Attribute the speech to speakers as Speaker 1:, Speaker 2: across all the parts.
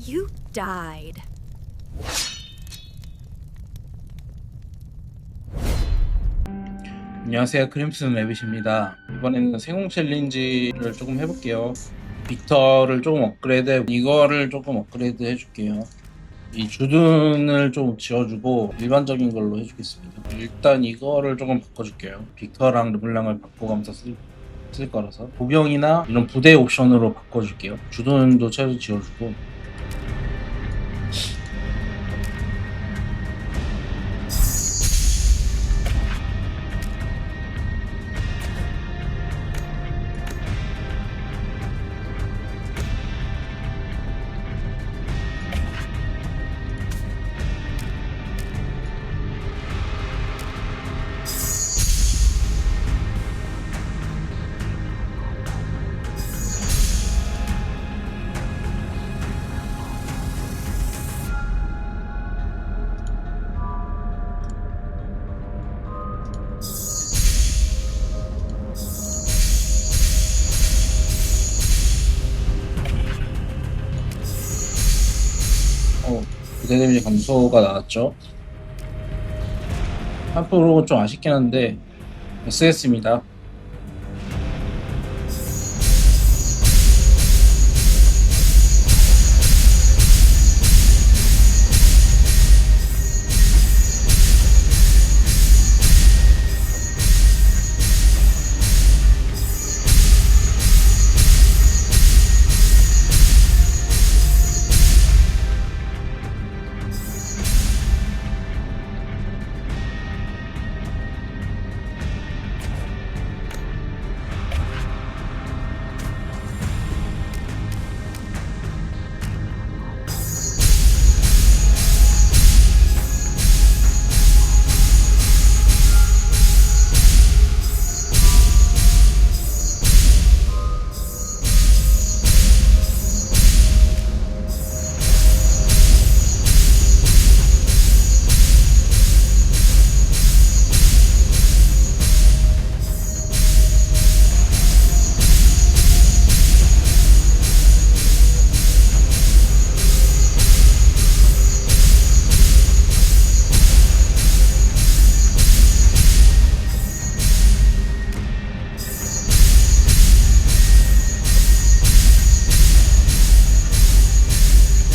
Speaker 1: You died.
Speaker 2: 안녕하세요, 크림슨 레빗입니다. 이번에는 생홍 챌린지를 조금 해볼게요. 빅터를 조금 업그레이드, 이거를 조금 업그레이드 해줄게요. 이 주둔을 좀 지어주고 일반적인 걸로 해주겠습니다. 일단 이거를 조금 바꿔줄게요. 빅터랑 르블랑을 바꿔가면서 쓸 거라서 보병이나 이런 부대 옵션으로 바꿔줄게요. 주둔도 최소 지어주고. 부대 데미지 감소가 나왔죠. 3%는 좀 아쉽긴 한데 SS입니다.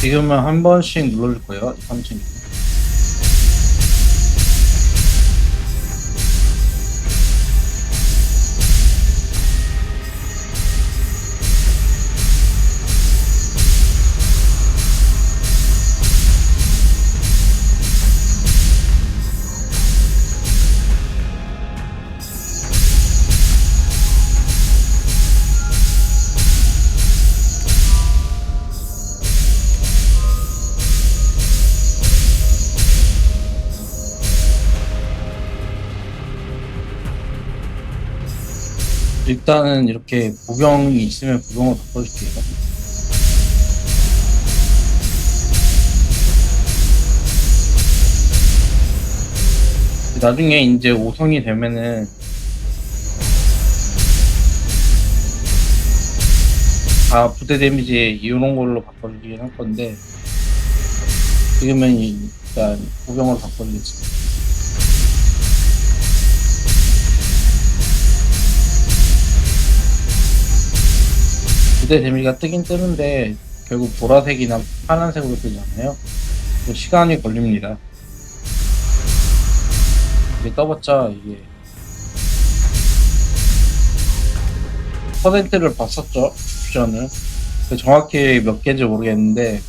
Speaker 2: 지금은 한 번씩 눌러줄 거예요. 이 펀칭. 일단은 이렇게 보병이 있으면 보병을 바꿔줄게요. 나중에 이제 5성이 되면은 다 부대 데미지 이런 걸로 바꿔주긴 할 건데 지금은 일단 보병으로 바꿔주겠습니다. 부대 데미지가 뜨긴 뜨는데 결국 보라색이나 파란색으로 뜨잖아요. 시간이 걸립니다. 이게 떠봤자 이게 퍼센트를 봤었죠, 옵션을. 정확히 몇 개인지 모르겠는데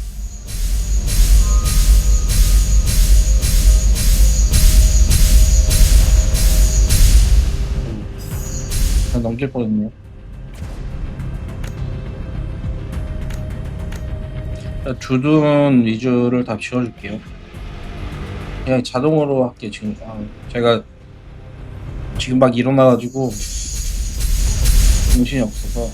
Speaker 2: 넘길 뻔했네요. 주둔 위주를 다 지워줄게요. 그냥 자동으로 할게요. 지금 제가 지금 막 일어나가지고 정신이 없어서.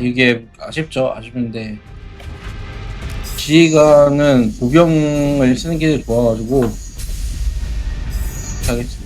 Speaker 2: 이게 아쉽죠. 아쉽은데 지휘관은 보병을 쓰는 게 좋아가지고 이렇게 하겠습니다.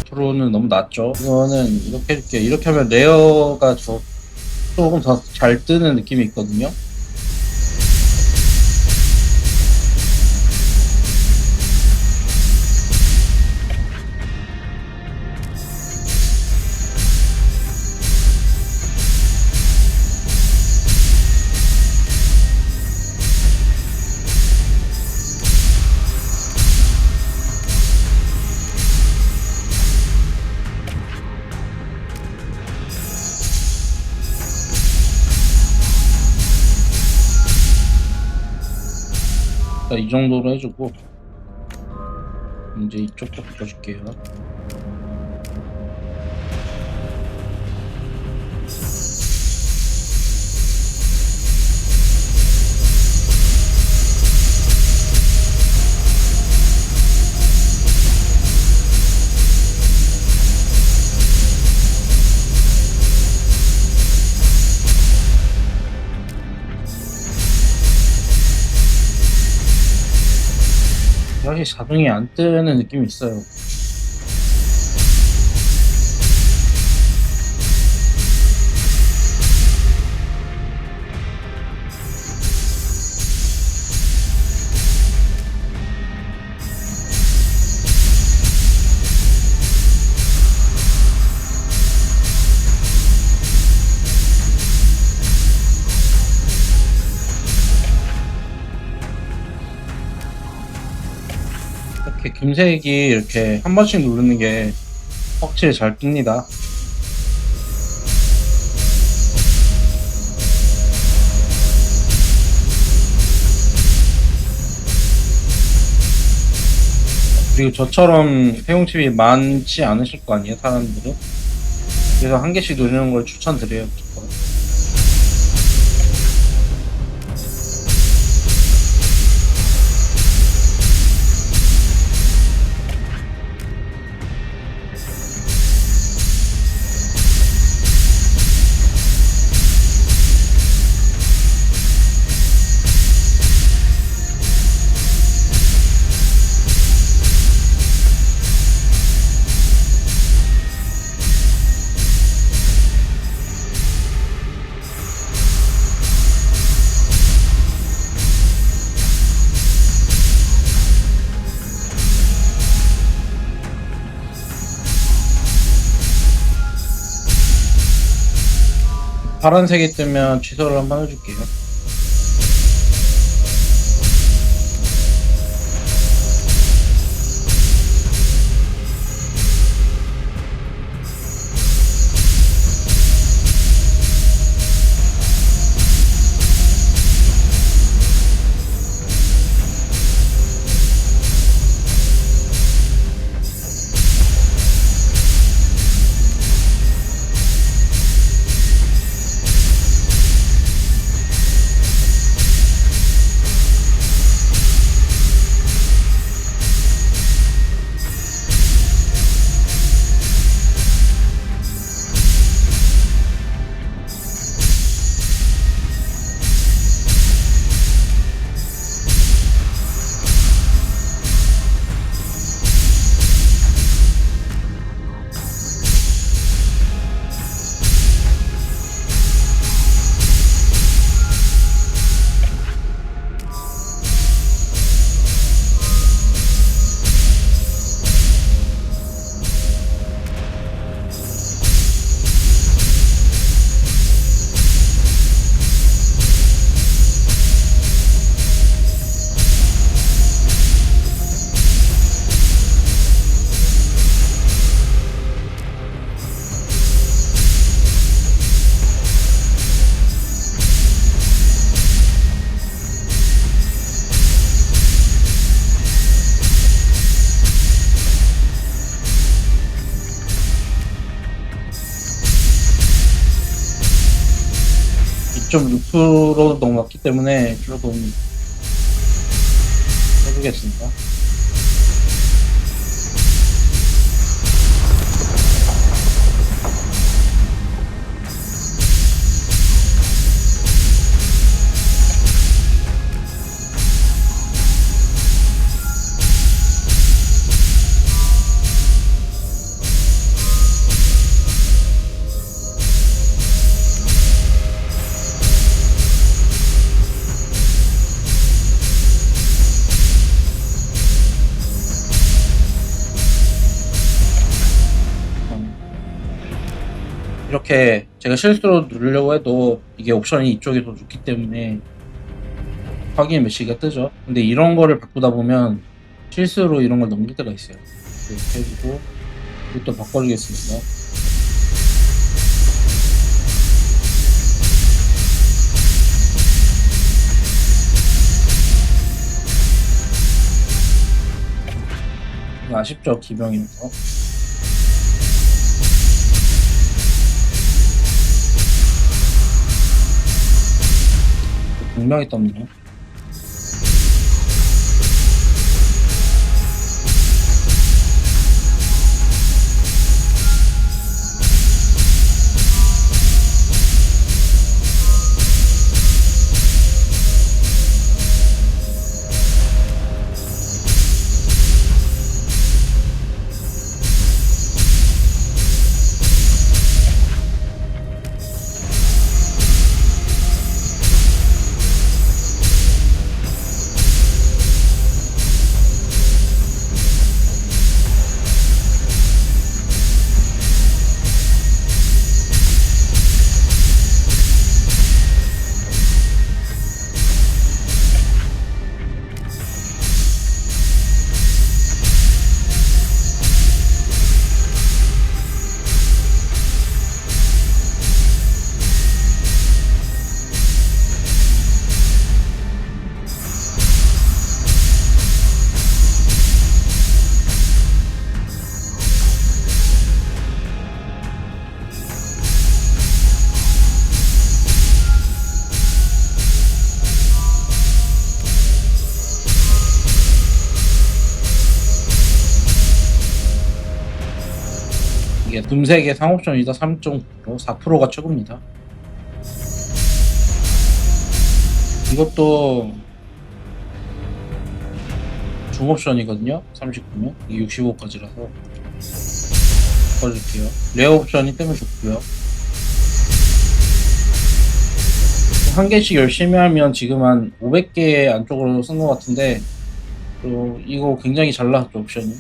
Speaker 2: 프로는 너무 낮죠. 이거는 이렇게 해줄게요. 이렇게 하면 레어가 조금 더 잘 뜨는 느낌이 있거든요. 자, 이 정도로 해주고 이제 이쪽도 바꿔줄게요. 사실 자동이 안 뜨는 느낌이 있어요. 이렇게 금색이 이렇게 한 번씩 누르는 게 확실히 잘 뜹니다. 그리고 저처럼 사용칩이 많지 않으실 거 아니에요, 사람들은. 그래서 한 개씩 누르는 걸 추천드려요, 무조건. 파란색이 뜨면 취소를 한번 해줄게요. 2.6% 넘었기 때문에 조금 해보겠습니다. 이렇게 제가 실수로 누르려고 해도 이게 옵션이 이쪽에 더 좋기 때문에 확인 메시지가 뜨죠. 근데 이런 거를 바꾸다 보면 실수로 이런 걸 넘길 때가 있어요. 이렇게 해주고 이것도 바꿔주겠습니다. 아쉽죠, 기병이면서. 분명히 떴네요. 이게 금색의 상옵션이다. 3.9%, 4%가 최고입니다. 이것도 중옵션이거든요. 39면 이게 65까지라서 바꿔줄게요. 레어 옵션이 뜨면 좋고요. 한 개씩 열심히 하면 지금 한 500개 안쪽으로 쓴 것 같은데 이거 굉장히 잘 나왔죠, 옵션이.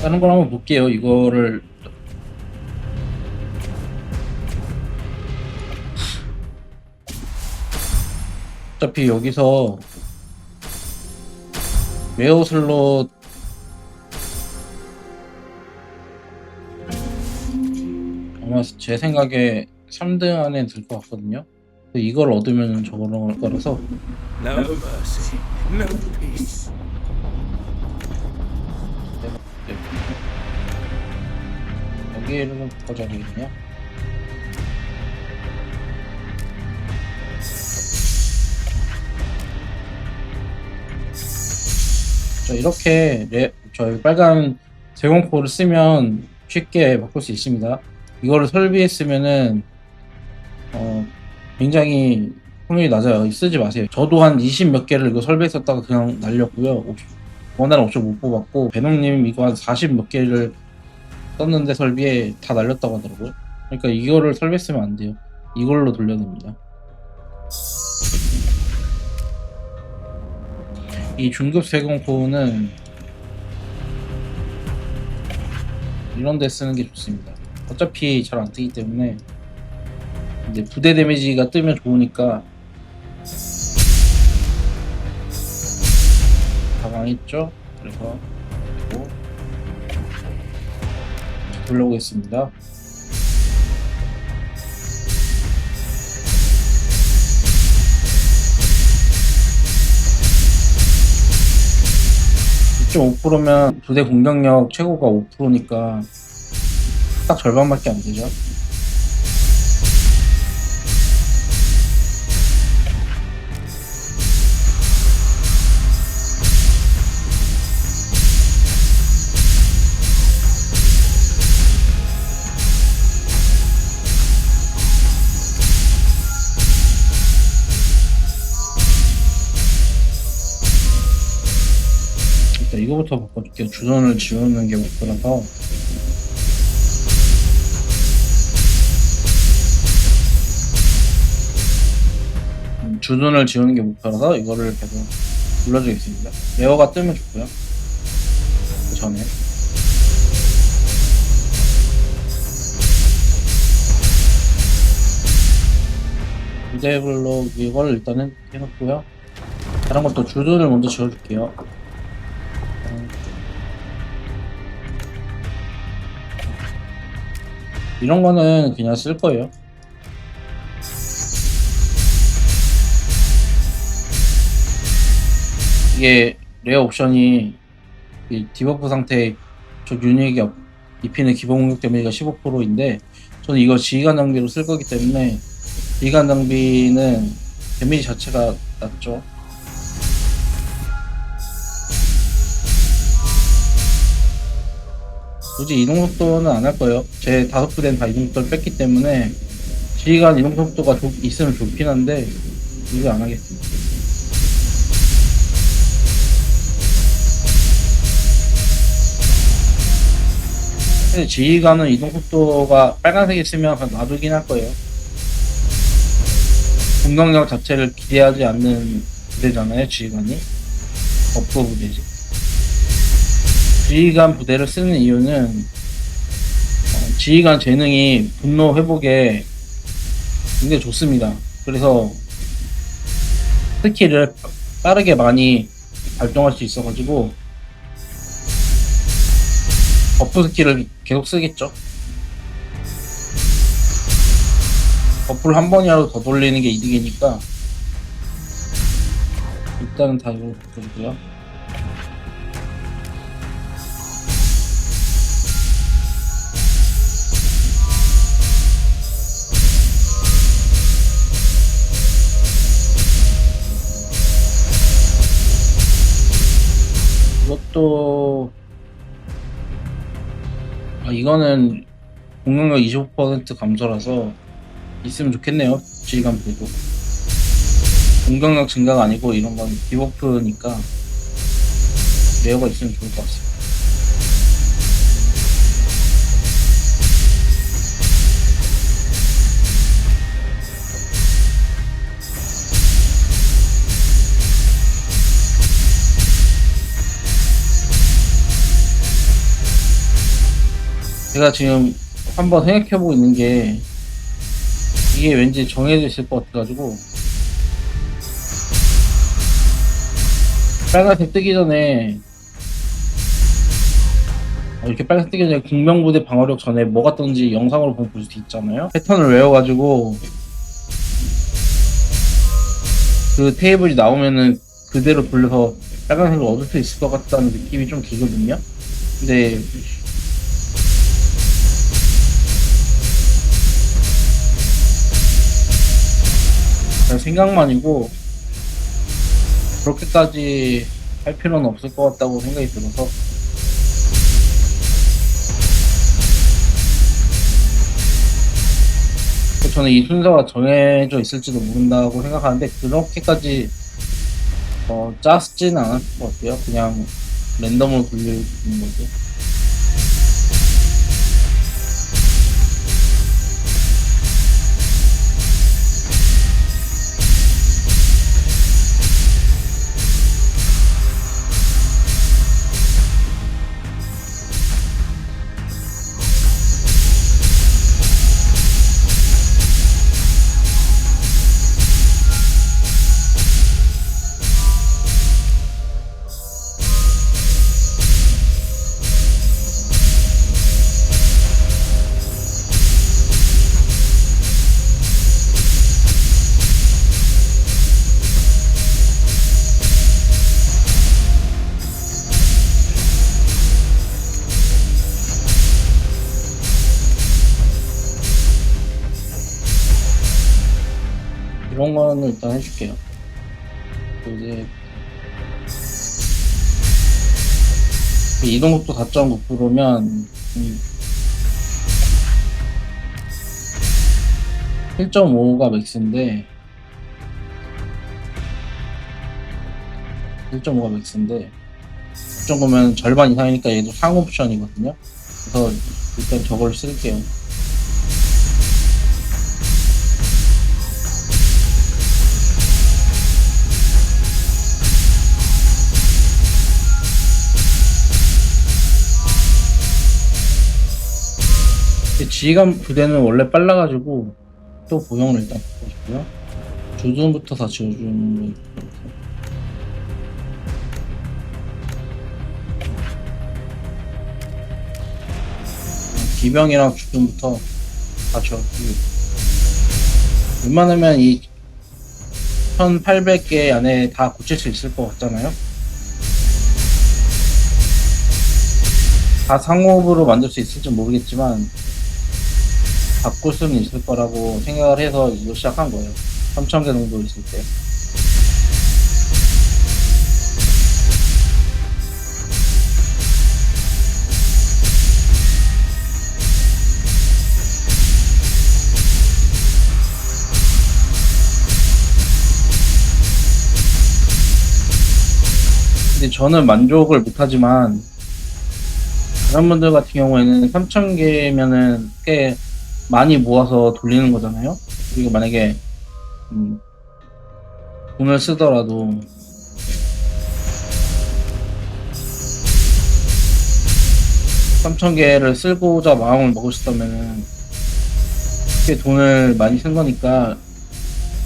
Speaker 2: 다른 걸 한번 볼게요. 이거를 어차피 여기서 웨어 슬롯 아마 제 생각에 3등 안에 들 것 같거든요. 근데 이걸 얻으면 저거를 거라서
Speaker 1: No mercy, no peace.
Speaker 2: 여기를 바꿔줘야겠네요. 자, 이렇게 저희 빨간 제공코를 쓰면 쉽게 바꿀 수 있습니다. 이거를 설비했으면은 굉장히 확률이 낮아요. 쓰지 마세요. 저도 한 20 몇 개를 이거 설비했었다가 그냥 날렸고요. 원하는 옵션 못 뽑았고, 베놈님 이거 한 40 몇 개를 썼는데 설비에 다 날렸다고 하더라고요. 그러니까 이거를 설비했으면 안 돼요. 이걸로 돌려야 됩니다. 이 중급 세공포는 이런 데 쓰는 게 좋습니다. 어차피 잘 안 뜨기 때문에 이제 부대 데미지가 뜨면 좋으니까 다 망했죠. 그래서 돌려보겠습니다. 좀 5%면 부대 공격력 최고가 5%니까 딱 절반밖에 안 되죠. 일단 이거부터 바꿔줄게요. 주선을 지우는 게 목표라서. 주둔을 지우는 게 목표라서 이거를 계속 눌러주겠습니다. 레어가 뜨면 좋고요. 그 전에 부대블록 이걸 일단은 해놓고요. 다른 것도 주둔을 먼저 지워줄게요. 이런 거는 그냥 쓸 거예요. 이게 레어 옵션이 이 디버프 상태 적 유닛에게 입히는 기본 공격 데미지가 15%인데 저는 이거 지휘관 장비로 쓸 거기 때문에 지휘관 장비는 데미지 자체가 낮죠. 굳이 이동 속도는 안 할 거예요. 제 5부대는 다 이동 속도를 뺐기 때문에 지휘관 이동 속도가 있으면 좋긴 한데 이거 안 하겠습니다. 지휘관은 이동 속도가 빨간색이 있으면 그냥 놔두긴 할 거예요. 공격력 자체를 기대하지 않는 부대잖아요, 지휘관이. 업무 부대지. 지휘관 부대를 쓰는 이유는 지휘관 재능이 분노 회복에 굉장히 좋습니다. 그래서 스킬을 빠르게 많이 발동할 수 있어가지고 버프 스킬을 계속 쓰겠죠. 버프를 한 번이라도 더 돌리는 게 이득이니까 일단은 다 이걸 바꿔주고요. 이것도 이거는 공격력 25% 감소라서 있으면 좋겠네요. 지휘관 부대도 공격력 증가가 아니고 이런 건 디버프니까 레어가 있으면 좋을 것 같습니다. 제가 지금 한번 생각해보고 있는 게 이게 왠지 정해져 있을 것 같아가지고 빨간색 뜨기 전에 이렇게 빨간색 뜨기 전에 공명부대 방어력 전에 뭐가 떴는지 영상으로 보면 볼 수 있잖아요. 패턴을 외워가지고 그 테이블이 나오면은 그대로 돌려서 빨간색을 얻을 수 있을 것 같다는 느낌이 좀 들거든요. 근데 그냥 생각만이고 그렇게까지 할 필요는 없을 것 같다고 생각이 들어서 저는 이 순서가 정해져 있을지도 모른다고 생각하는데 그렇게까지 짜지는 않을 것 같아요. 그냥 랜덤으로 돌리는 거죠. 이런 거는 일단 해줄게요. 이제 이동속도 4.9%면 1.5가 맥스인데 1.5가 맥스인데 1.9면 절반 이상이니까 얘도 상호 옵션이거든요. 그래서 일단 저걸 쓸게요. 지휘관 부대는 원래 빨라가지고 또 보형을 일단 바꿔주고요. 주둔부터 다 지어주는 거. 기병이랑 주둔부터 다 지어주고 웬만하면 이 1800개 안에 다 고칠 수 있을 것 같잖아요. 다 상호흡으로 만들 수 있을지 모르겠지만 바꿀 수는 있을 거라고 생각을 해서 이거 시작한 거예요. 3000개 정도 있을 때. 근데 저는 만족을 못하지만 다른 분들 같은 경우에는 3000개면은 꽤 많이 모아서 돌리는 거잖아요. 그리고 만약에 돈을 쓰더라도 3000개를 쓰고자 마음을 먹으셨다면은 꽤 돈을 많이 쓴 거니까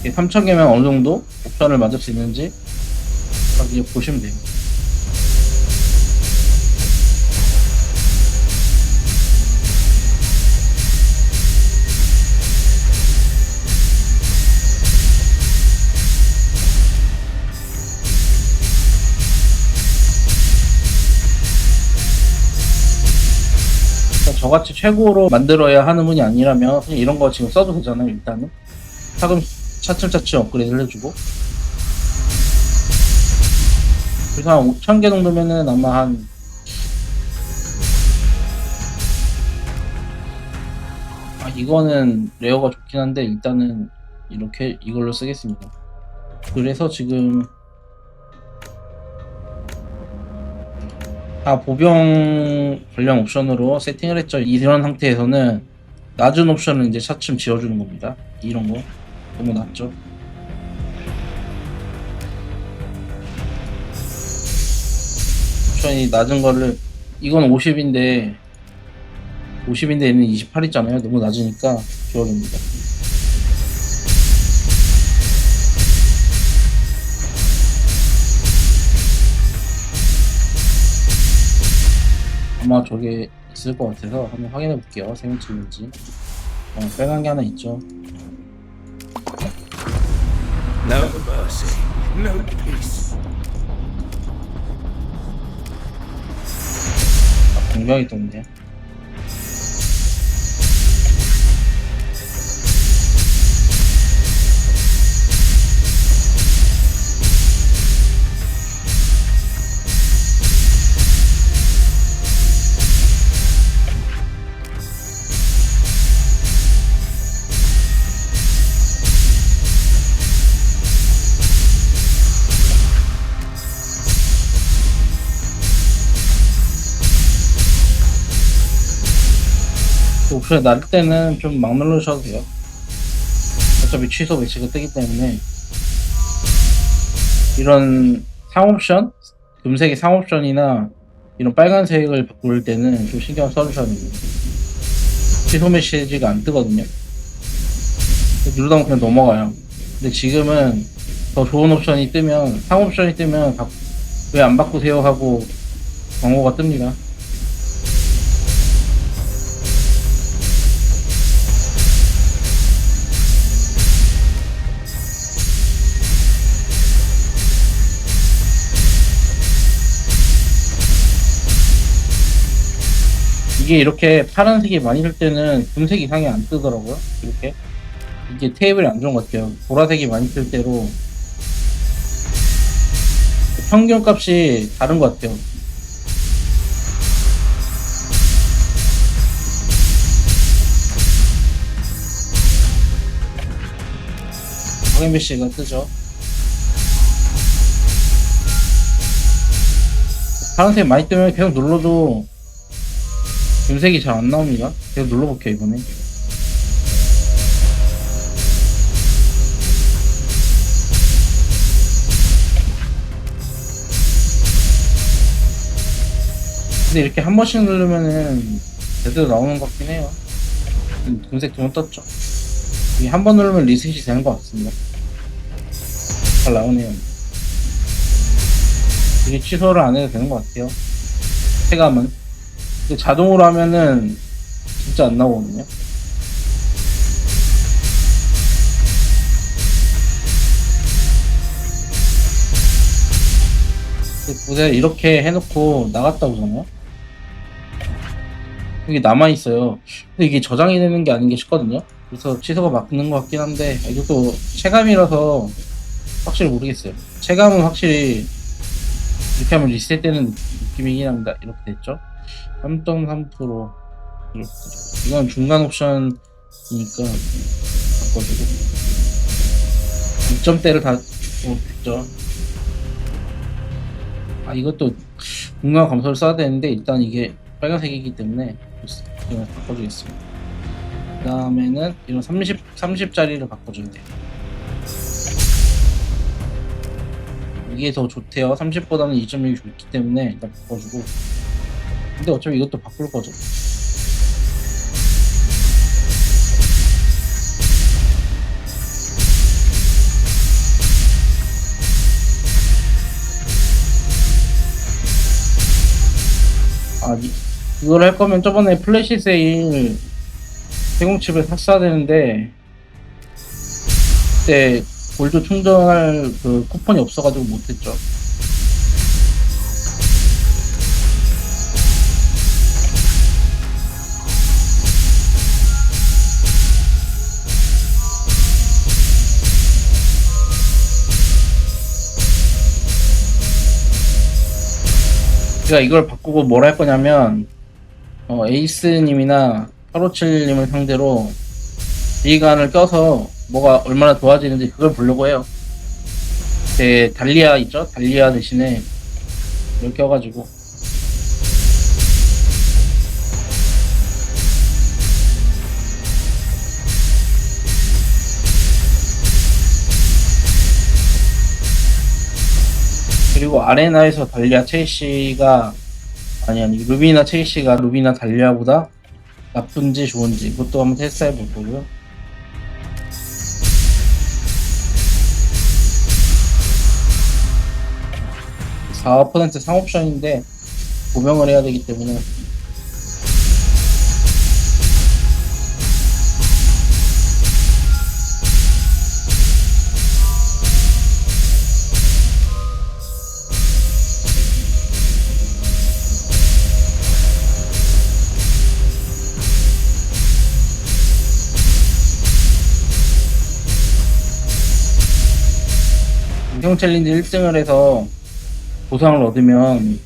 Speaker 2: 3000개면 어느 정도 옵션을 만들 수 있는지 이제 보시면 돼요. 저같이 최고로 만들어야 하는 분이 아니라면 그냥 이런 거 지금 써도 되잖아요. 일단은 차츰차츰 업그레이드를 해주고 그래서 한 5000개 정도면은 아마 한 이거는 레어가 좋긴 한데 일단은 이렇게 이걸로 쓰겠습니다. 그래서 지금 다 보병 관련 옵션으로 세팅을 했죠. 이런 상태에서는 낮은 옵션을 이제 차츰 지어주는 겁니다. 이런 거 너무 낮죠. 옵션이 낮은 거를 이건 50인데 얘는 28 있잖아요. 너무 낮으니까 지워줍니다. 아마 저게 있을 것 같아서 한번 확인해 볼게요. 생일치인지. 빨간 게 하나 있죠.
Speaker 1: No mercy, no peace.
Speaker 2: 공격이 떴네. 옵션이 낮을 때는 좀 막 누르셔도 돼요. 어차피 취소 매치가 뜨기 때문에 이런 상옵션, 금색의 상옵션이나 이런 빨간색을 바꿀 때는 좀 신경 써주셔야 됩니다. 취소 메시지가 안 뜨거든요. 누르다 보면 그냥 넘어가요. 근데 지금은 더 좋은 옵션이 뜨면, 상옵션이 뜨면 왜 안 바꾸세요 하고 광고가 뜹니다. 이게 이렇게 파란색이 많이 뜰 때는 금색 이상이 안 뜨더라고요. 이렇게 이게 테이블이 안 좋은 것 같아요. 보라색이 많이 뜰 때로 평균 값이 다른 것 같아요. 확인배시가 뜨죠. 파란색 많이 뜨면 계속 눌러도 금색이 잘 안 나옵니다. 계속 눌러볼게요, 이번에. 근데 이렇게 한 번씩 누르면은 제대로 나오는 것 같긴 해요. 금색 두 번 떴죠. 이게 한 번 누르면 리셋이 되는 것 같습니다. 잘 나오네요. 이게 취소를 안 해도 되는 것 같아요. 체감은. 근데 자동으로 하면은 진짜 안 나오거든요. 보세요. 이렇게 해놓고 나갔다 오잖아요. 이게 남아있어요. 근데 이게 저장이 되는 게 아닌 게 싶거든요. 그래서 취소가 맞는 것 같긴 한데, 이것도 체감이라서 확실히 모르겠어요. 체감은 확실히 이렇게 하면 리셋되는 느낌이긴 합니다. 이렇게 됐죠. 3.3% 이렇게 되죠. 이건 중간 옵션이니까 바꿔주고 6점대를 다 됐죠. 아, 이것도 공간 검사를 써야 되는데 일단 이게 빨간색이기 때문에 그냥 바꿔주겠습니다. 그 다음에는 이런 30짜리를 바꿔줘야 돼요. 이게 더 좋대요. 30보다는 2.6이 좋기 때문에 일단 바꿔주고. 근데 어차피 이것도 바꿀 거죠. 아, 이걸 할 거면 저번에 플래시 세일 제공칩을 샀어야 되는데 그때 골드 충전할 그 쿠폰이 없어가지고 못했죠. 제가 이걸 바꾸고 뭘 할 거냐면 에이스님이나 857님을 상대로 지휘관을 껴서 뭐가 얼마나 좋아지는지 그걸 보려고 해요. 제 달리아 있죠? 달리아 대신에 이걸 껴가지고 그리고 아레나에서 달리아 체이시가 아니 루비나 체이시가 루비나 달리아보다 나쁜지 좋은지 그것도 한번 테스트해 볼 거고요. 4% 상옵션인데 고명을 해야 되기 때문에 인형 챌린지 1등을 해서 보상을 얻으면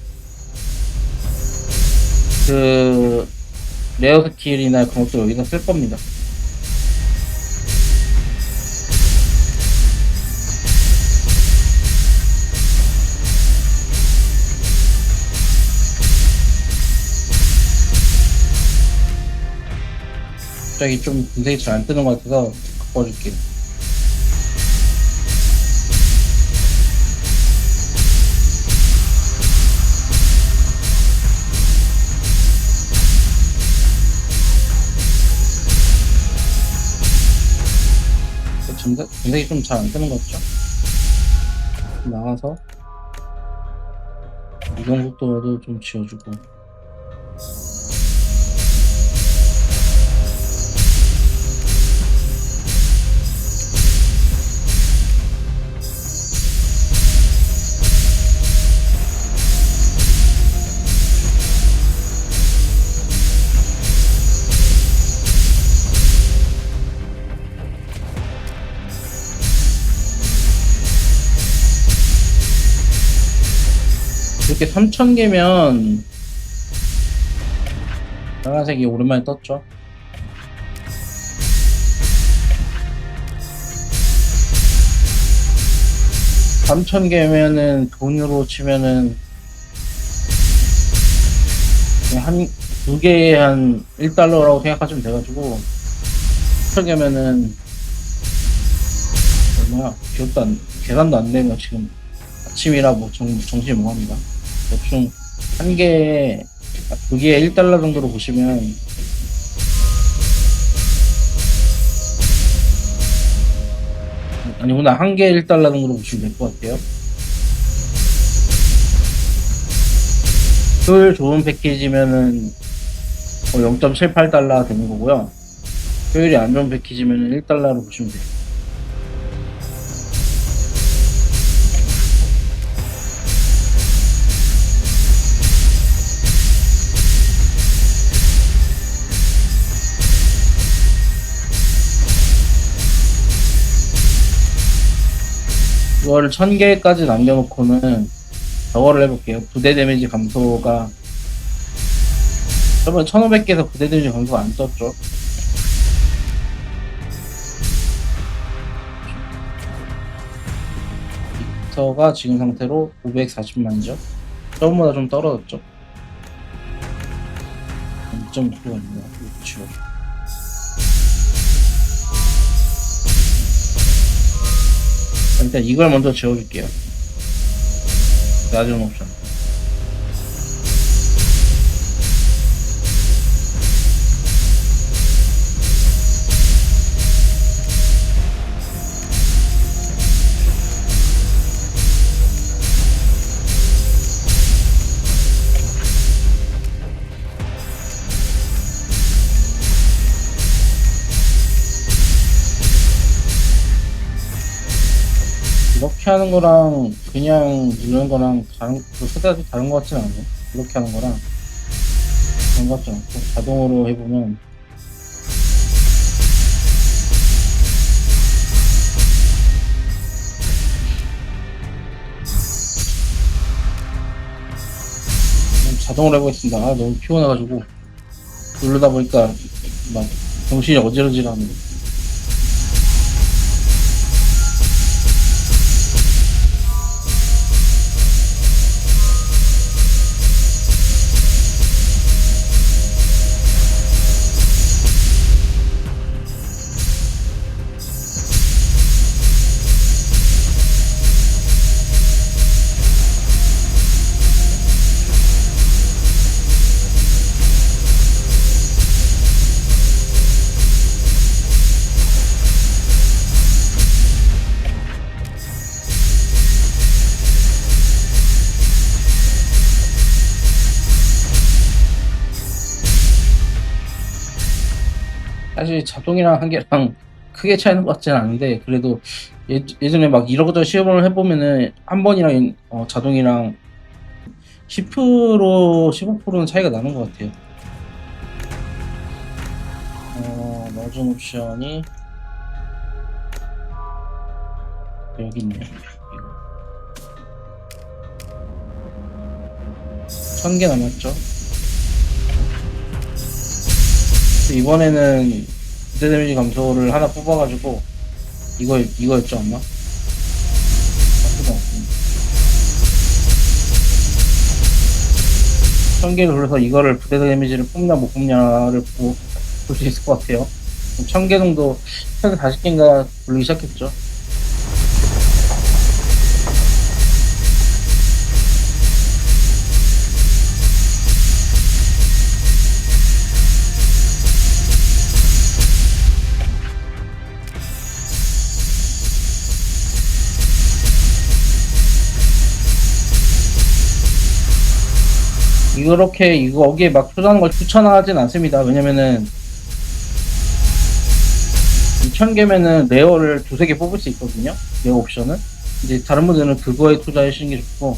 Speaker 2: 그 레어 스킬이나 그런 것도 여기다 쓸 겁니다. 갑자기 좀 분색이 잘 안 뜨는 것 같아서 바꿔줄게요. 분색이 좀 잘 안 뜨는 것 같죠? 나가서 이동 속도도 좀 지워주고 이렇게 3000개면 빨간색이 오랜만에 떴죠. $3000개면은 돈으로 치면은 한 두 개에 한 $1라고 생각하시면 돼가지고 3000개면은 얼마야? 계산도 안 되면 지금 아침이라 뭐 정신이 멍합니다. 대충 한 개에 두 개에 $1 정도로 보시면 아니구나, 한 개에 $1 정도로 보시면 될 것 같아요. 효율 좋은 패키지면은 0.78달러 되는 거고요. 효율이 안 좋은 패키지면은 $1로 보시면 돼요. 이거를 1000개까지 남겨놓고는 저거를 해볼게요. 부대 데미지 감소가 저번에 1500개에서 부대 데미지 감소가 안 떴죠. 빅터가 지금 상태로 540만이죠. 저번보다 좀 떨어졌죠. 2.9가 있네요. 그렇죠. 일단 이걸 먼저 지워줄게요. 나중 옵션. 이렇게 하는 거랑 그냥 누르는 거랑 그다지 다른 것 같진 않아요. 이렇게 하는 거랑 그런 것 같지 않고 자동으로 해보면 자동으로 해보겠습니다. 아, 너무 피곤해가지고 누르다 보니까 막 정신이 어지러지라는. 사실 자동이랑 한 개랑 크게 차이는 것 같지는 않은데 그래도 예전에 막 이러고저러 시험을 해보면은 한 번이랑 자동이랑 10% 15%는 차이가 나는 것 같아요. 머전 옵션이 여기 있네요. 이거 1000개 남았죠. 이번에는 부대 데미지 감소를 하나 뽑아가지고 이거였죠 아마? 나쁘지 않습니다. 1000개를 돌려서 이거를 부대 데미지를 뽑냐 못 뽑냐를 볼 수 있을 것 같아요. 1000개 정도 1040개인가 돌리기 시작했죠. 이렇게 거기에 막 투자하는 걸 추천하진 않습니다. 왜냐면은 2000개면은 레어를 두세 개 뽑을 수 있거든요. 레어 옵션은. 이제 다른 분들은 그거에 투자하시는 게 좋고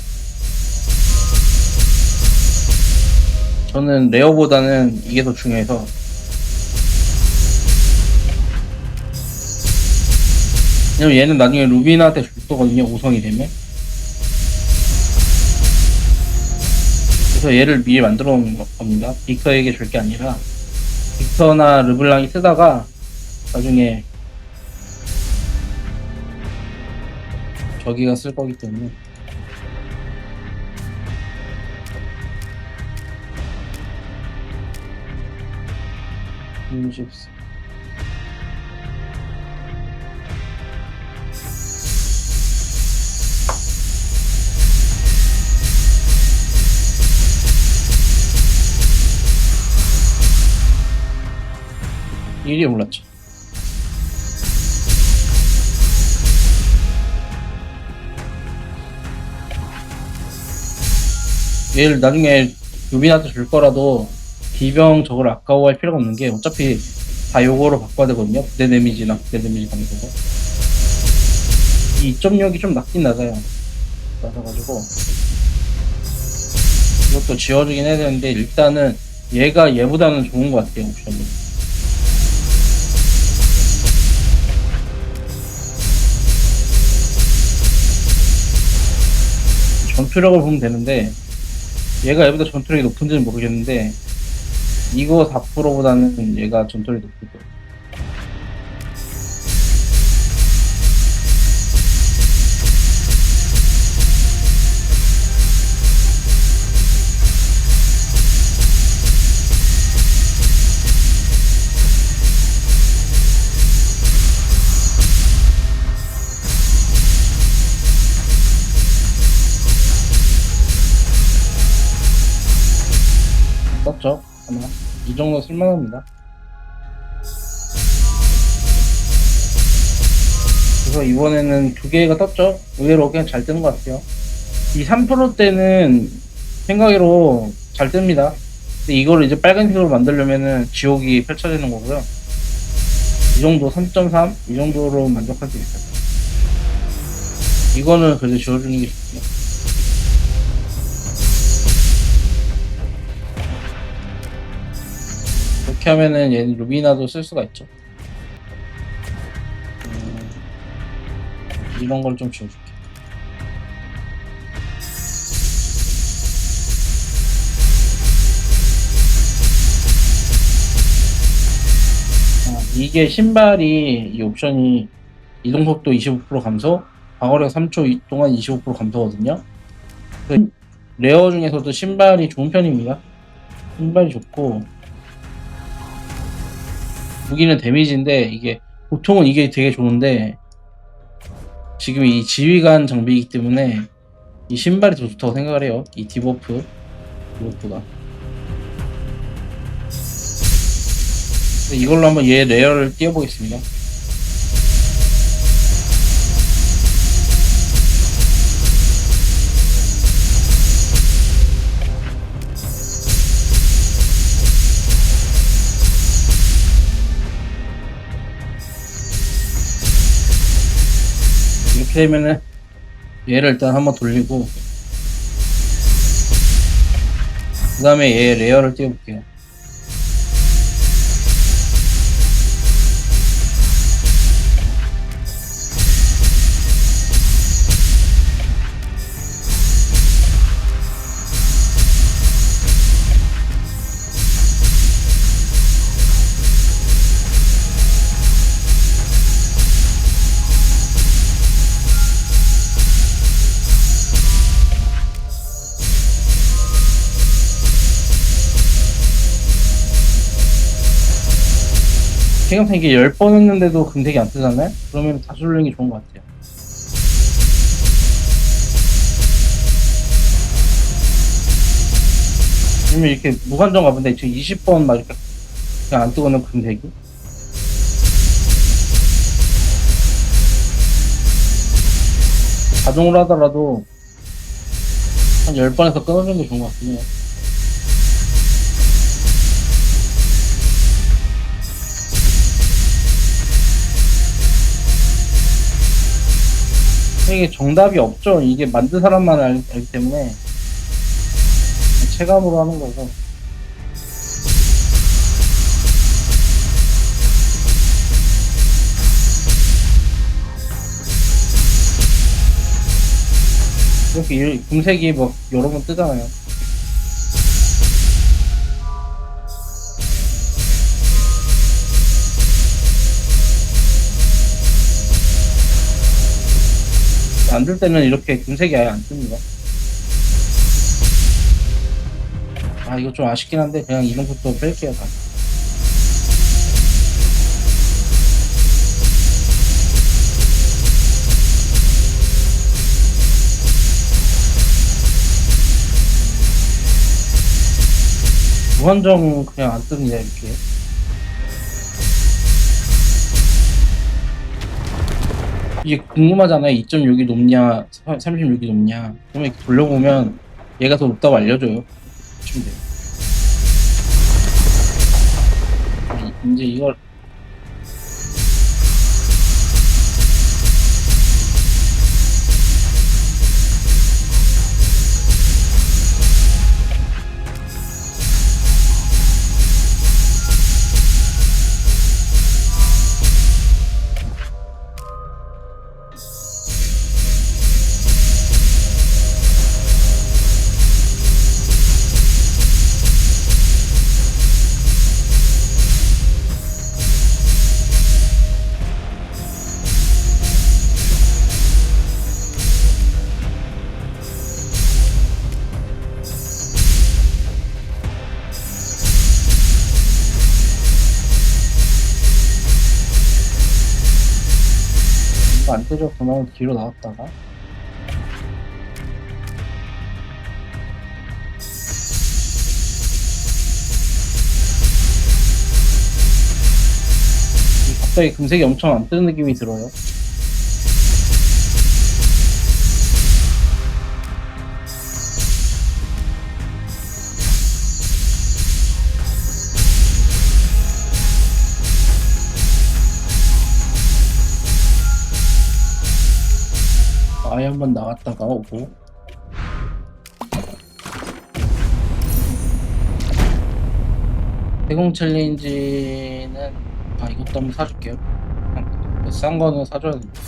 Speaker 2: 저는 레어보다는 이게 더 중요해서 왜냐면 얘는 나중에 루빈한테 줄 거거든요. 5성이 되면. 그래서 얘를 미리 만들어 놓은 겁니다. 빅터에게 줄 게 아니라 빅터나 르블랑이 쓰다가 나중에 저기가 쓸 거기 때문에. 일이 올랐죠. 얘를 나중에 루비나한테 줄 거라도 기병 저걸 아까워할 필요가 없는 게 어차피 다 요거로 바꿔야 되거든요. 부대 데미지나 부대 데미지 감소가. 이 2.6이 좀 낮긴 낮아요. 낮아가지고 이것도 지워주긴 해야 되는데 일단은 얘가 얘보다는 좋은 것 같아요. 옵션이. 전투력을 보면 되는데 얘가 얘보다 전투력이 높은지는 모르겠는데 이거 4%보다는 얘가 전투력이 높을 거예요. 떴죠? 하나. 이 정도 쓸만합니다. 그래서 이번에는 두 개가 떴죠? 의외로 그냥 잘 뜨는 것 같아요. 이 3%대는 생각으로 잘 뜹니다. 근데 이거를 이제 빨간색으로 만들려면은 지옥이 펼쳐지는 거고요. 이 정도 3.3? 이 정도로 만족할 수 있어요. 이거는 그래도 지워주는 게 좋고요. 이렇게 하면은 얘는 루비나도 쓸 수가 있죠. 이런 걸 좀 지워줄게. 이게 신발이 이 옵션이 이동속도 25% 감소, 방어력 3초 동안 25% 감소거든요. 레어 중에서도 신발이 좋은 편입니다. 신발이 좋고 무기는 데미지인데 이게 보통은 이게 되게 좋은데 지금 이 지휘관 장비이기 때문에 이 신발이 더 좋다고 생각을 해요. 이 디버프가. 이걸로 한번 얘 레어를 띄워보겠습니다. 이렇게 되면은 얘를 일단 한번 돌리고 그 다음에 얘 레어를 띄워볼게요. 생각상 이게 10번 했는데도 금색이 안 뜨잖아요? 그러면 다시 돌리는 게 좋은 것 같아요. 왜냐면 이렇게 무관정 가본데 지금 20번 막 이렇게 그냥 안 뜨거나 금색이. 자동으로 하더라도 한 10번에서 끊어주는 게 좋은 것 같긴 해요. 이게 정답이 없죠. 이게 만든 사람만 알기 때문에 체감으로 하는 거고. 이렇게 금색이 뭐 여러 번 뜨잖아요. 안 뜰 때는 이렇게 금색이 아예 안 뜹니다. 아, 이거 좀 아쉽긴 한데 그냥 이름부터 뺄게요. 다. 무한정 그냥 안 뜹니다. 이렇게. 이게 궁금하잖아요. 2.6이 높냐, 36이 높냐. 그러면 이렇게 돌려보면 얘가 더 높다고 알려줘요. 보시면 돼요. 이제 이걸 이거 안 뜨죠. 그만 뒤로 나왔다가 갑자기 금색이 엄청 안 뜨는 느낌이 들어요. 아예 한번 나갔다가 오고 대공 챌린지는 이것도 한번 사줄게요. 싼 거는 사줘야 됩니다.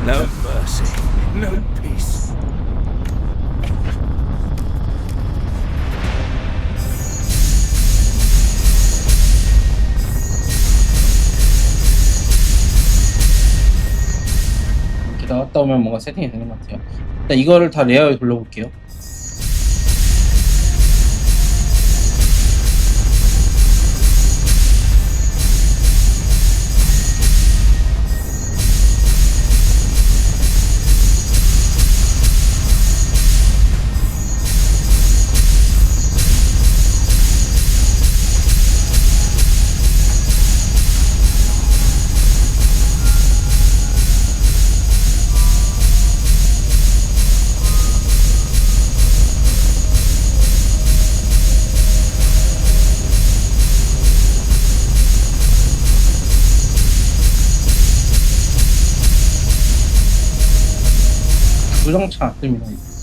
Speaker 1: No mercy, no peace.
Speaker 2: 이렇게 나갔다 오면 뭔가 세팅이 되는 것 같아요. 일단 이거를 다 레어에 돌려볼게요. 구정차 안 뜹니다.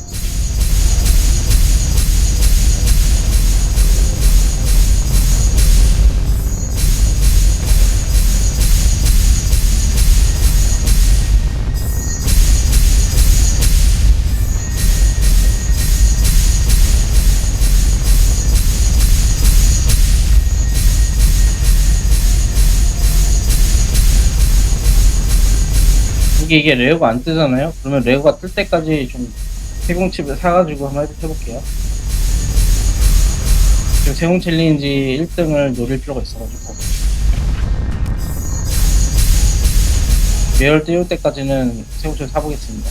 Speaker 2: 이게 레어가 안 뜨잖아요. 그러면 레어가 뜰 때까지 좀 세공칩을 사가지고 한번 해볼게요. 지금 세공 챌린지 1등을 노릴 필요가 있어가지고 레어를 띄울 때까지는 세공칩 사보겠습니다.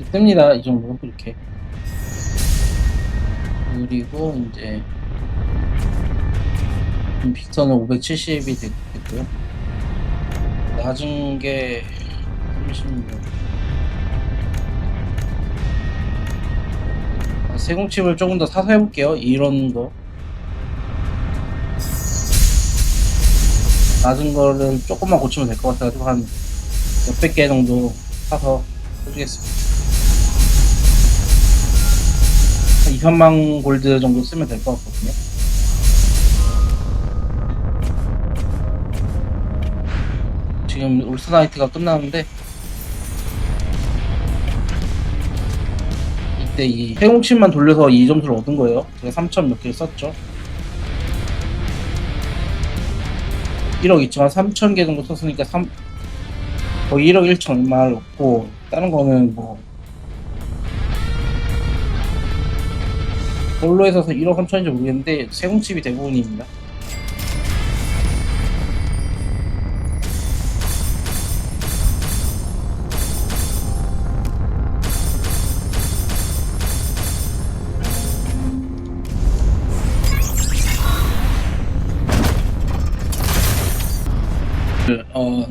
Speaker 2: 뜹니다. 이 정도 이렇게. 그리고 이제 빅터는 570이 됐고요. 낮은 게 36. 세공칩을 조금 더 사서 해볼게요. 이런 거 낮은 거를 조금만 고치면 될 것 같아가지고 한 몇백 개 정도 사서 해주겠습니다. 한 2천만 골드 정도 쓰면 될 것 같거든요. 지금 울스나이트가 끝나는데 이때 이 세공칩만 돌려서 이 점수를 얻은 거예요. 제가 3천 몇 개를 썼죠. 1억 있지만 3천 개 정도 썼으니까 거의 1억 1천 얼마를 얻고, 다른 거는 뭐 뭘로 해서 1억 3천인지 모르겠는데 세공칩이 대부분입니다.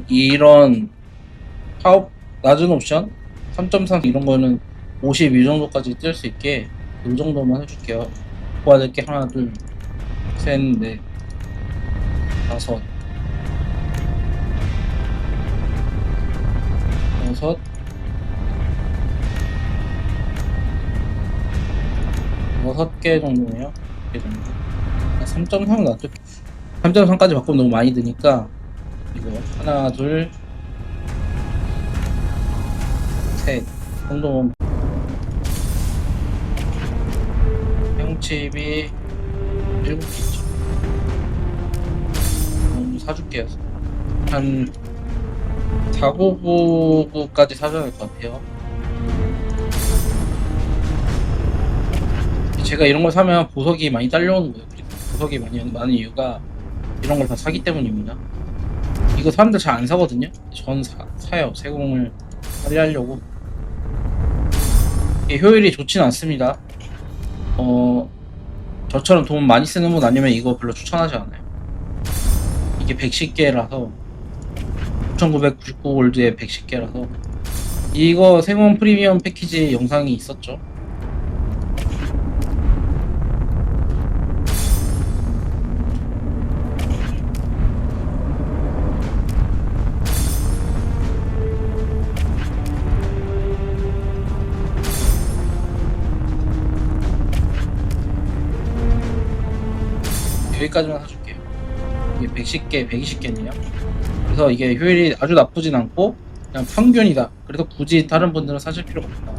Speaker 2: 이런 파업 낮은 옵션 3.3 이런 거는 52 정도까지 뜰 수 있게 그 정도만 해줄게요. 뽑아야 될 게 하나, 둘, 셋, 넷, 다섯, 여섯, 여섯 개 정도네요. 개 정도. 3.3은 놔둘. 3.3까지 바꾸면 너무 많이 드니까 이거 하나, 둘, 셋 정도면 형칩이 7개죠. 사줄게요. 한 499까지 사줘야 될 것 같아요. 제가 이런 걸 사면 보석이 많이 딸려오는 거예요. 보석이 많이 많은 이유가 이런 걸 다 사기 때문입니다. 이거 사람들 잘 안 사거든요. 전 사요. 세공을 빨리 하려고. 효율이 좋진 않습니다. 저처럼 돈 많이 쓰는 분 아니면 이거 별로 추천하지 않아요. 이게 110개라서 9,999골드에 110개라서 이거 세공 프리미엄 패키지 영상이 있었죠. 여기까지만 사줄게요. 이게 110개, 120개네요. 그래서 이게 효율이 아주 나쁘진 않고 그냥 평균이다. 그래서 굳이 다른 분들은 사실 필요가 없다.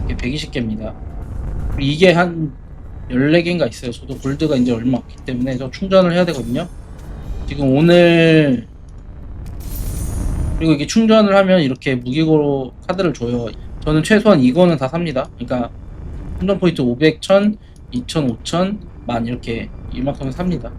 Speaker 2: 이게 120개입니다. 이게 한 14개인가 있어요. 저도 골드가 이제 얼마 없기 때문에 저 충전을 해야 되거든요. 지금 오늘, 그리고 이게 충전을 하면 이렇게 무기고로 카드를 줘요. 저는 최소한 이거는 다 삽니다. 그러니까 충전 포인트 500, 1000, 2000, 5000, 10,000 이렇게 이만큼은 삽니다.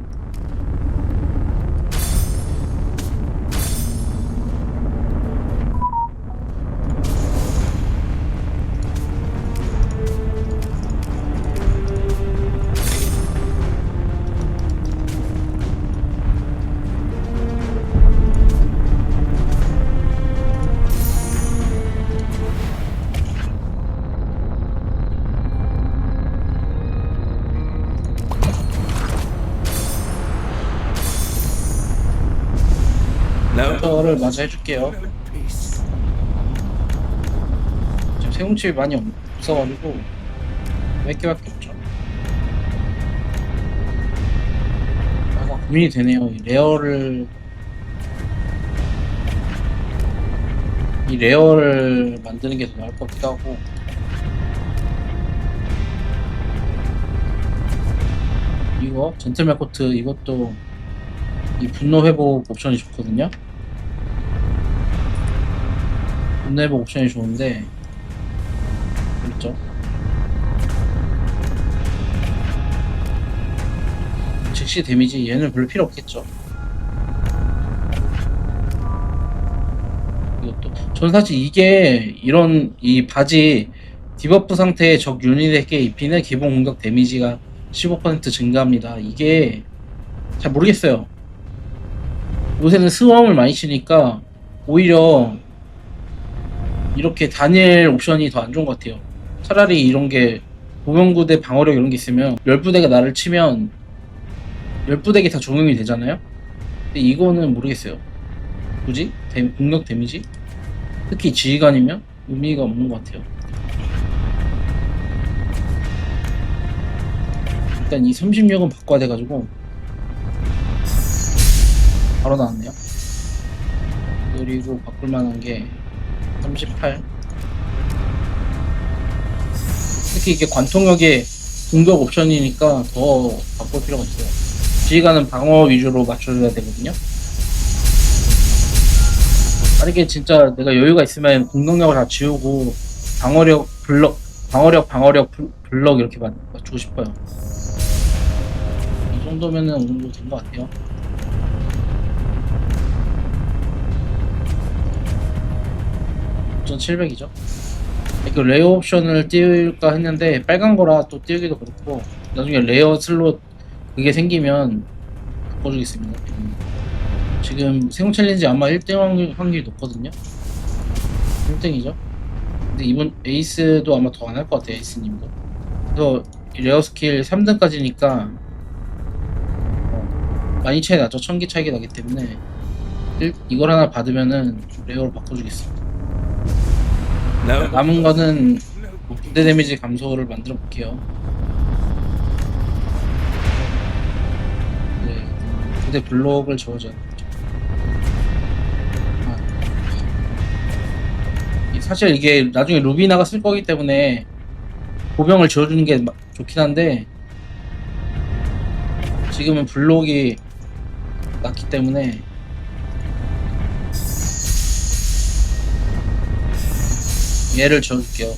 Speaker 2: 저를 마저 해줄게요. 지금 세공칩이 많이 없어가지고 몇 개밖에 없죠. 고민이 되네요. 이 레어를 만드는 게 더 나을 것 같기도 하고. 이거 젠틀맨 코트, 이것도 이 분노 회복 옵션이 좋거든요. 분노 회복 옵션이 좋은데 있죠. 즉시 데미지 얘는 별로 필요 없겠죠. 이것도 전 사실 이게 이런 이 바지 디버프 상태의 적 유닛에게 입히는 기본 공격 데미지가 15% 증가합니다. 이게 잘 모르겠어요. 요새는 스웜을 많이 치니까 오히려 이렇게 단일 옵션이 더 안 좋은 것 같아요. 차라리 이런 게 보병부대 방어력 이런 게 있으면 10부대가 나를 치면 10부대가 다 적용이 되잖아요. 근데 이거는 모르겠어요. 굳이? 공격 데미지? 특히 지휘관이면 의미가 없는 것 같아요. 일단 이 36은 바꿔야 돼가지고 바로 나왔네요. 그리고 바꿀 만한 게 38. 특히 이게 관통력의 공격 옵션이니까 더 바꿀 필요가 있어요. 지휘관은 방어 위주로 맞춰줘야 되거든요. 만약에 진짜 내가 여유가 있으면 공격력을 다 지우고 방어력 블럭 이렇게 맞추고 싶어요. 이 정도면은 어느 정도 된 것 같아요. 전 700이죠. 이거 레어 옵션을 띄울까 했는데 빨간 거라 또 띄우기도 그렇고 나중에 레어 슬롯 그게 생기면 바꿔주겠습니다. 지금 세공 챌린지 아마 1등 확률이 높거든요. 1등이죠. 근데 이번 에이스도 아마 더 안 할 것 같아요. 에이스님도. 그래서 레어 스킬 3등까지니까 많이 차이 나죠. 1000개 차이가 나기 때문에 이걸 하나 받으면은 레어로 바꿔주겠습니다. 남은 거는 부대 데미지 감소를 만들어 볼게요. 네, 부대 블록을 지워줘야 돼요. 사실 이게 나중에 루비나가 쓸 거기 때문에 보병을 지어주는 게 좋긴 한데 지금은 블록이 낮기 때문에 얘를 지어줄게요.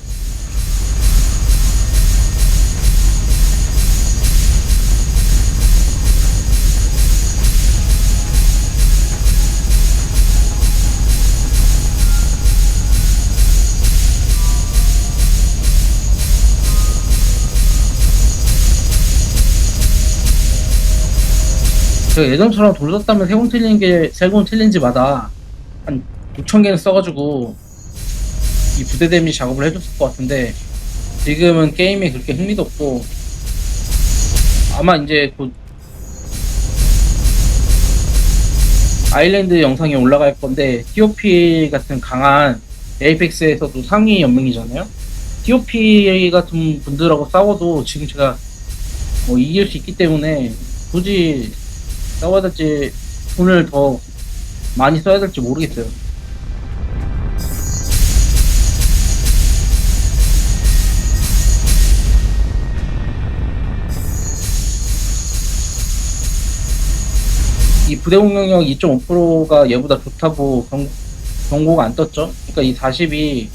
Speaker 2: 제가 예전처럼 돈 썼다면 세공 챌린지마다 한 6,000개는 써가지고 이 부대 데미지 작업을 해줬을 것 같은데 지금은 게임이 그렇게 흥미도 없고 아마 이제 곧 아일랜드 영상이 올라갈 건데 TOP 같은 강한 에이펙스에서도 상위 연맹이잖아요. TOP 같은 분들하고 싸워도 지금 제가 이길 수 있기 때문에 굳이 싸워야 될지 돈을 더 많이 써야 될지 모르겠어요. 이 부대 공격력 2.5%가 얘보다 좋다고 경고가 안 떴죠. 그러니까 이 40이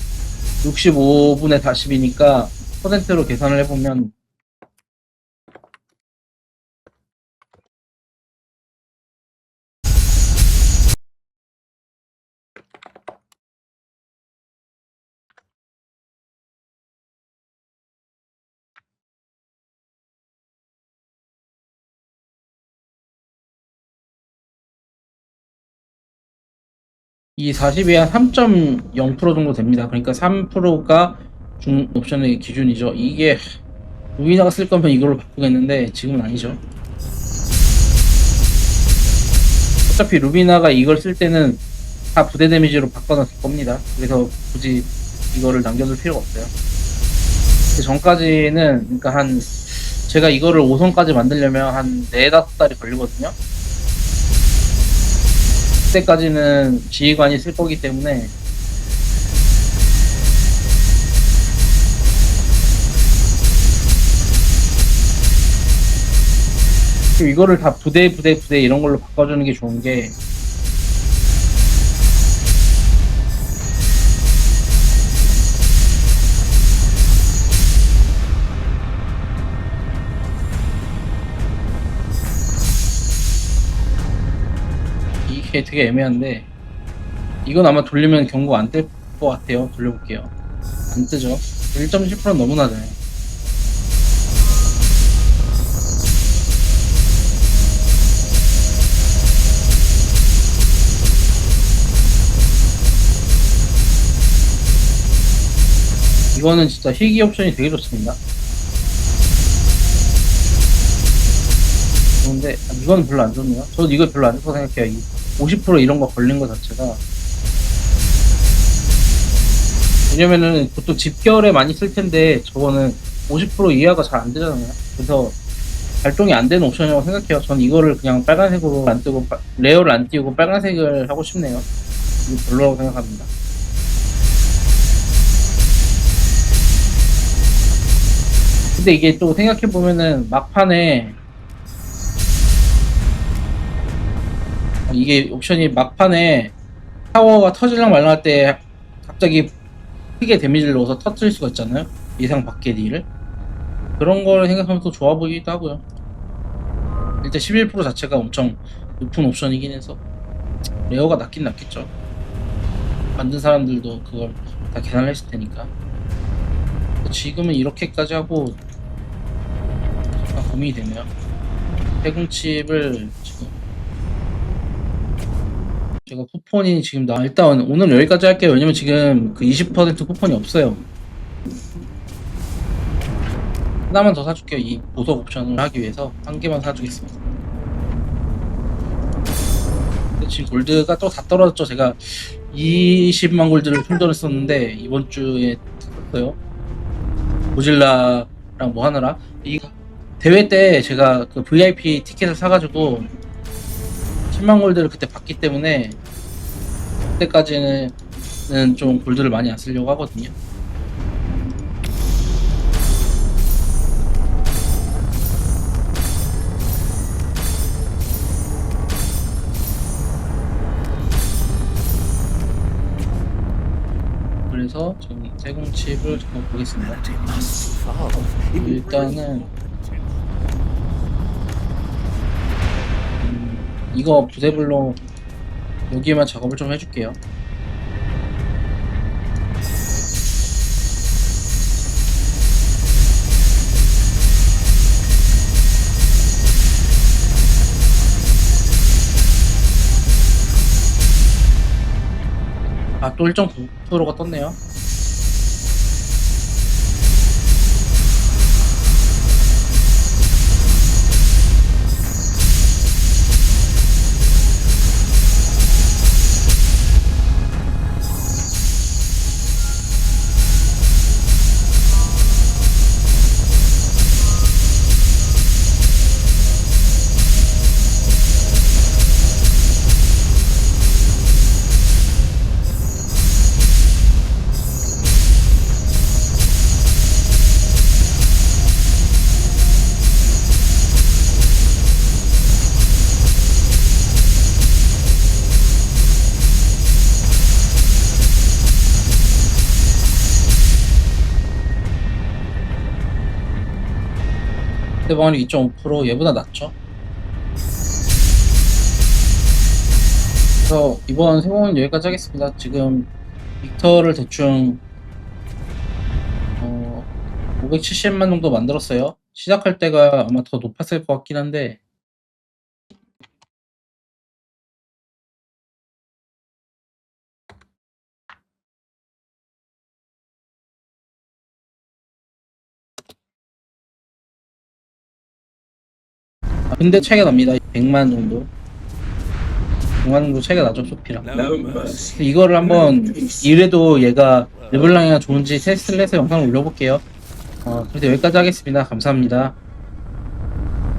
Speaker 2: 65분의 40이니까 퍼센트로 계산을 해보면 이 40이 한 3.0% 정도 됩니다. 그러니까 3%가 중 옵션의 기준이죠. 이게 루비나가 쓸 거면 이걸로 바꾸겠는데 지금은 아니죠. 어차피 루비나가 이걸 쓸 때는 다 부대 데미지로 바꿔놨을 겁니다. 그래서 굳이 이거를 남겨둘 필요가 없어요. 그 전까지는 그러니까 한 제가 이거를 5선까지 만들려면 한 4-5달이 걸리거든요. 그때까지는 지휘관이 쓸 거기 때문에 이거를 다 부대 이런 걸로 바꿔주는 게 좋은 게 이게 되게 애매한데 이건 아마 돌리면 경고 안 뜰 것 같아요. 돌려볼게요. 안 뜨죠. 1.7%는 너무 낮아요. 이거는 진짜 희귀 옵션이 되게 좋습니다. 근데 이건 별로 안 좋네요. 저도 이거 별로 안 좋다고 생각해요. 이 50% 이런 거 걸린 거 자체가. 왜냐면은 보통 집결에 많이 쓸 텐데 저거는 50% 이하가 잘 안 되잖아요. 그래서 발동이 안 되는 옵션이라고 생각해요. 전 이거를 그냥 빨간색으로 안 뜨고 레어를 안 띄우고 빨간색을 하고 싶네요. 이거 별로라고 생각합니다. 근데 이게 또 생각해보면은 막판에 이게 옵션이 막판에 타워가 터질랑 말랑 할 때 갑자기 크게 데미지를 넣어서 터뜨릴 수가 있잖아요. 예상 밖의 딜을. 그런 걸 생각하면 또 좋아 보이기도 하고요. 일단 11% 자체가 엄청 높은 옵션이긴 해서 레어가 낫긴 낫겠죠. 만든 사람들도 그걸 다 계산을 했을 테니까. 지금은 이렇게까지 하고 고민이 되네요. 해궁칩을 지금 제가 쿠폰이 지금 일단 오늘 여기까지 할게요. 왜냐면 지금 그 20% 쿠폰이 없어요. 하나만 더 사줄게요. 이 보석 옵션을 하기 위해서 한 개만 사주겠습니다. 근데 지금 골드가 또 다 떨어졌죠. 제가 20만 골드를 충전했었는데 이번 주에 샀어요. 고질라랑 뭐 하느라 이 대회 때 제가 그 VIP 티켓을 사가지고 10만 골드를 그때 받기 때문에 그때까지는 좀 골드를 많이 안 쓰려고 하거든요. 그래서 지금 세공칩을 잠깐 보겠습니다.
Speaker 1: It must fall.
Speaker 2: 일단은 이거 부대블로 여기에만 작업을 좀 해줄게요. 아, 또 1.9%가 떴네요. 상대방이 2.5% 얘보다 낮죠. 그래서 이번 세공은 여기까지 하겠습니다. 지금 빅터를 대충 570만 정도 만들었어요. 시작할 때가 아마 더 높았을 것 같긴 한데 근데 차이가 납니다. 100만 정도. 100만 정도 차이가 나죠, 소피랑.
Speaker 1: No mercy.
Speaker 2: 이거를 한번 이래도 얘가 르블랑이가 좋은지 테스트를 해서 영상을 올려볼게요. 그래서 여기까지 하겠습니다. 감사합니다.